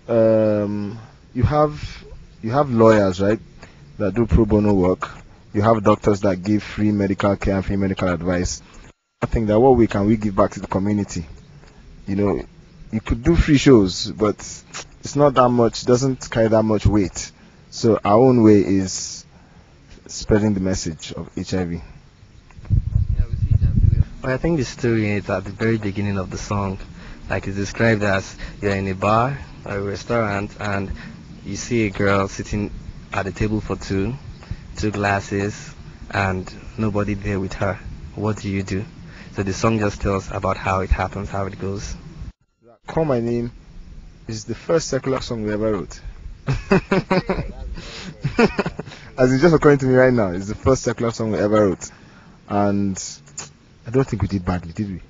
um, you have lawyers, right, that do pro bono work. You have doctors that give free medical care and free medical advice. I think that what we can we give back to the community. You know, you could do free shows, but it's not that much, doesn't carry that much weight. So our own way is spreading the message of HIV. Well, I think the story is at the very beginning of the song. Like it's described as you're in a bar or a restaurant and you see a girl sitting at a table for two glasses, and nobody there with her. What do you do? So the song just tells about how it happens, how it goes. Call My Name is the first secular song we ever wrote. As it's just occurring to me right now, it's the first secular song we ever wrote. And I don't think we did badly, did we?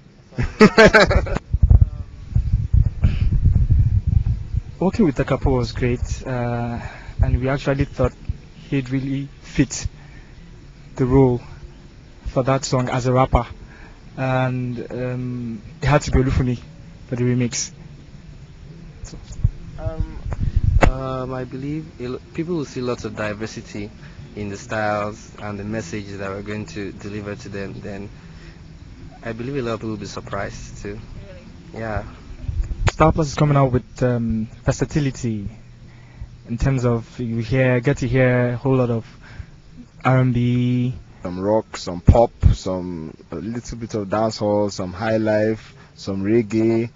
Working with Takapo was great, and we actually thought he'd really fit the role for that song as a rapper, and it had to be Olufumi for the remix. So. I believe people will see lots of diversity in the styles and the messages that we're going to deliver to them. Then I believe a lot of people will be surprised too. Yeah. Styl-Plus is coming out with versatility in terms of you get to hear a whole lot of R&B, some rock, some pop, some a little bit of dancehall, some high life, some reggae,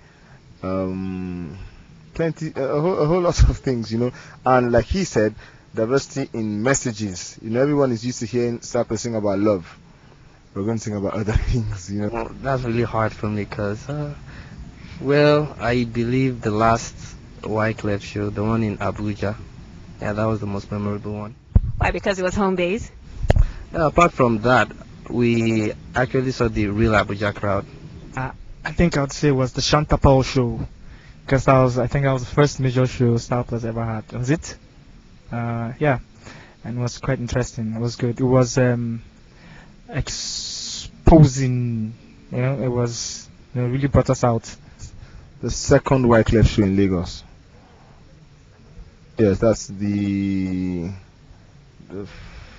plenty, a whole lot of things, you know. And like he said, diversity in messages. You know, everyone is used to hearing Styl-Plus sing about love. We're going to sing about other things, you know. Well, that's really hard for me because, well, I believe the last Wyclef show, the one in Abuja, yeah, that was the most memorable one. Why? Because it was home base? Yeah, apart from that, we actually saw the real Abuja crowd. I think I'd say it was the Shantapal show, because I think that was the first major show Styl-Plus ever had. Was it? Yeah, and it was quite interesting. It was good. It was exposing, you know, it was, you know, really brought us out. The second Wyclef show in Lagos. Yes, that's the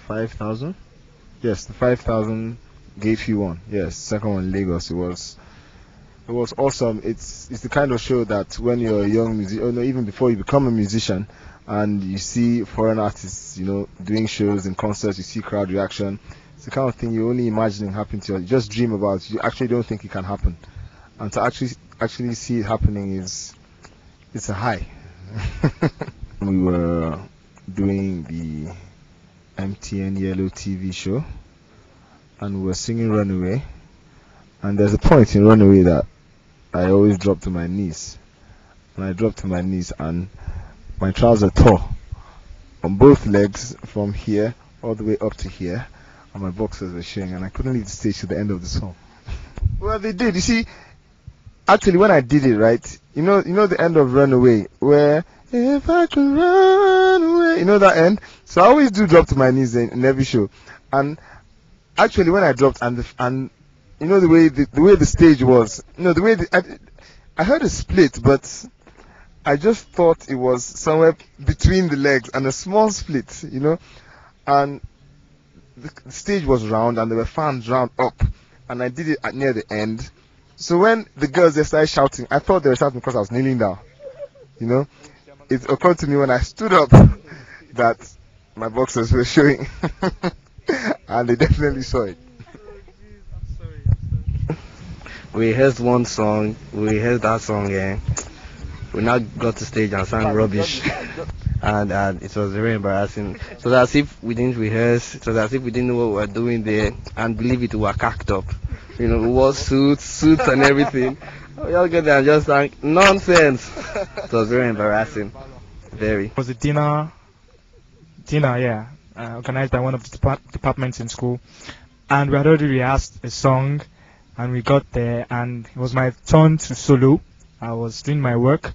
5,000. Yes, the 5,000 gave you one. Yes, second one in Lagos. It was awesome. It's the kind of show that when you're a young musician, or no, even before you become a musician, and you see foreign artists, you know, doing shows and concerts, you see crowd reaction. It's the kind of thing you only imagining happen to you. You just dream about. You actually don't think it can happen, and to actually see it happening it's a high. We were doing the MTN Yellow TV show, and we were singing Runaway, and there's a point in Runaway that I always drop to my knees, and I dropped to my knees and my trousers tore on both legs from here all the way up to here, and my boxers were showing, and I couldn't leave the stage to the end of the song. Well, they did. You see, actually, when I did it, right, you know the end of Runaway, where if I could run away, you know that end. So I always do drop to my knees in every show, and actually when I dropped and you know the way the stage was, you know the way I heard a split, but I just thought it was somewhere between the legs and a small split, you know, and the stage was round and there were fans round up, and I did it near the end. So when the girls they started shouting, I thought they were shouting because I was kneeling down, you know. It occurred to me when I stood up that my boxers were showing, and they definitely saw it. We heard one song, we heard that song, yeah. We now got to stage and sang rubbish, and it was very embarrassing. So that's if we didn't rehearse, so that's if we didn't know what we were doing there, and believe it, we were cacked up. You know, we wore suits and everything. We all get there and just sang nonsense. It was very embarrassing. Very. It was a dinner, yeah, organized by one of the departments in school, and we had already rehearsed a song, and we got there, and it was my turn to solo. I was doing my work,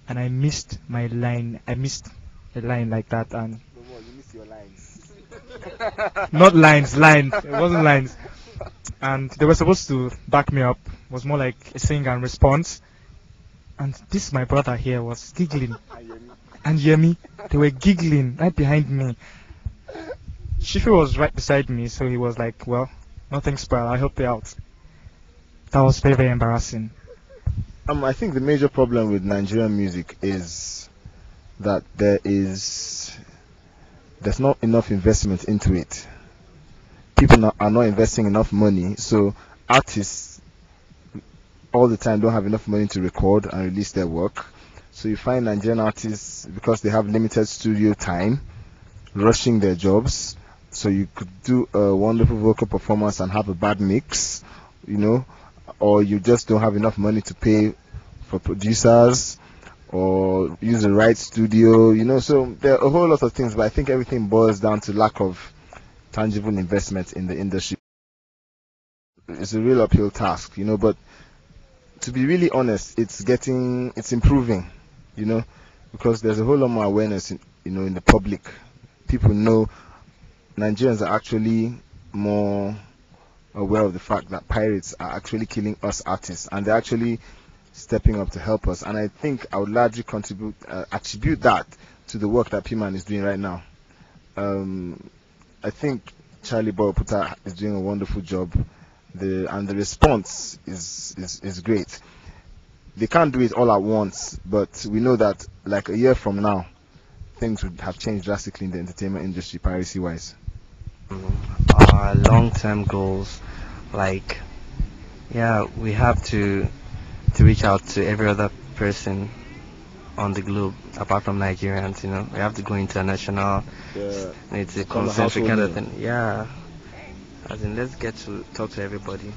and I missed my line. I missed a line like that, and You missed your lines. not lines. It wasn't lines. And they were supposed to back me up. It was more like a sing and response. and this my brother here was giggling, and Yemi, they were giggling right behind me. Shifu was right beside me, so he was like, well, nothing spoiled, I'll help you out. That was very, very embarrassing. I think the major problem with Nigerian music is that there's not enough investment into it. People are not investing enough money, so artists all the time don't have enough money to record and release their work. So you find Nigerian artists, because they have limited studio time, rushing their jobs. So you could do a wonderful vocal performance and have a bad mix, or you just don't have enough money to pay for producers or use the right studio, so there are a whole lot of things, but I think everything boils down to lack of tangible investment in the industry. It's a real uphill task, but to be really honest, it's improving, because there's a whole lot more awareness in the public. People know Nigerians are actually more aware of the fact that pirates are actually killing us artists, and they're actually stepping up to help us. And I think I would largely attribute that to the work that P-Man is doing right now. I think Charlie Boy Puta is doing a wonderful job. And the response is great. They can't do it all at once, but we know that like a year from now, things would have changed drastically in the entertainment industry, piracy-wise. Our long-term goals, we have to reach out to every other person on the globe apart from Nigerians. We have to go international. It's a concentric kind of thing. Yeah, as in, let's get to talk to everybody.